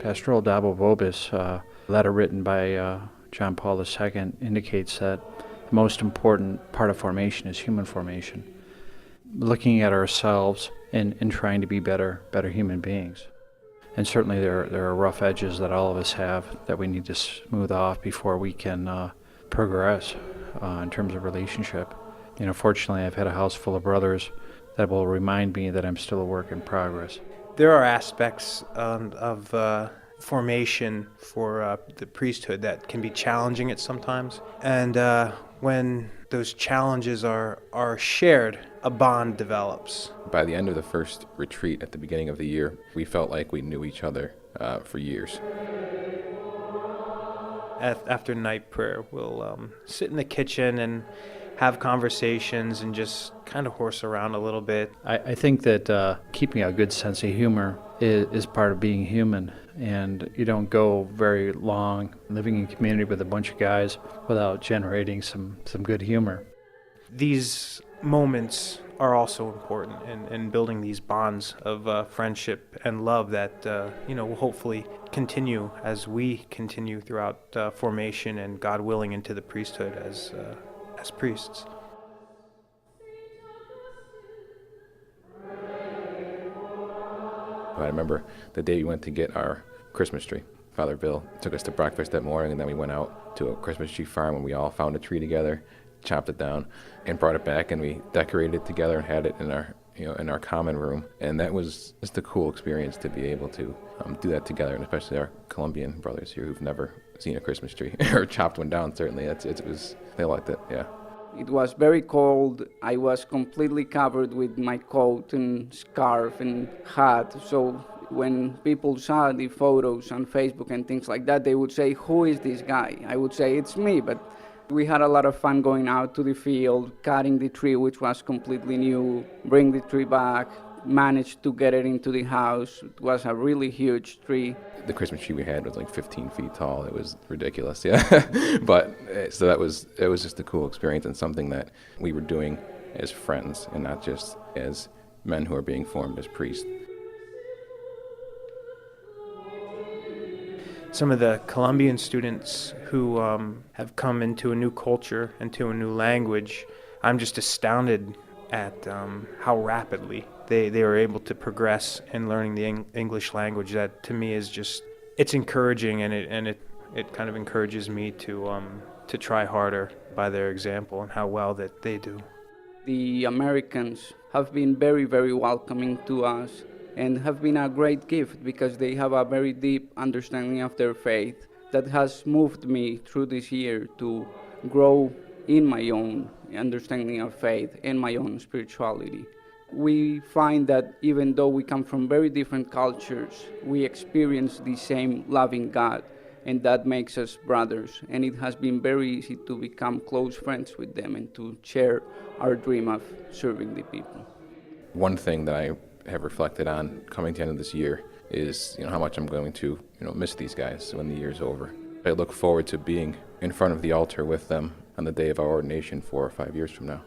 Pastoral Dabo Vobis, letter written by John Paul II, indicates that the most important part of formation is human formation, looking at ourselves and trying to be better human beings. And certainly there are rough edges that all of us have that we need to smooth off before we can progress in terms of relationship. Fortunately, I've had a house full of brothers that will remind me that I'm still a work in progress. There are aspects of formation for the priesthood that can be challenging at sometimes. And when those challenges are shared, a bond develops. By the end of the first retreat at the beginning of the year, we felt like we knew each other for years. After night prayer, we'll sit in the kitchen and have conversations and just kind of horse around a little bit. I think that keeping a good sense of humor is part of being human, and you don't go very long living in community with a bunch of guys without generating some good humor. These moments are also important in building these bonds of friendship and love that will hopefully continue as we continue throughout formation and, God willing, into the priesthood as priests. I remember the day we went to get our Christmas tree. Father Bill took us to breakfast that morning, and then we went out to a Christmas tree farm, and we all found a tree together, chopped it down, and brought it back, and we decorated it together and had it in our common room. And that was just a cool experience to be able to do that together, and especially our Colombian brothers here who've never seen a Christmas tree or chopped one down. Certainly, they liked it. Yeah. It was very cold. I was completely covered with my coat and scarf and hat. So when people saw the photos on Facebook and things like that, they would say, "Who is this guy?" I would say, "It's me." But we had a lot of fun going out to the field, cutting the tree, which was completely new, bring the tree back, managed to get it into the house. It was a really huge tree. The Christmas tree we had was like 15 feet tall. It was ridiculous, yeah. But so it was just a cool experience and something that we were doing as friends and not just as men who are being formed as priests. Some of the Colombian students who have come into a new culture, into a new language, I'm just astounded at how rapidly they are able to progress in learning the English language. That to me is just, it's encouraging, and it kind of encourages me to try harder by their example and how well that they do. The Americans have been very, very welcoming to us and have been a great gift because they have a very deep understanding of their faith that has moved me through this year to grow in my own understanding of faith and my own spirituality. We find that even though we come from very different cultures, we experience the same loving God, and that makes us brothers. And it has been very easy to become close friends with them and to share our dream of serving the people. One thing that I have reflected on coming to the end of this year is how much I'm going to miss these guys when the year's over. I look forward to being in front of the altar with them on the day of our ordination 4 or 5 years from now.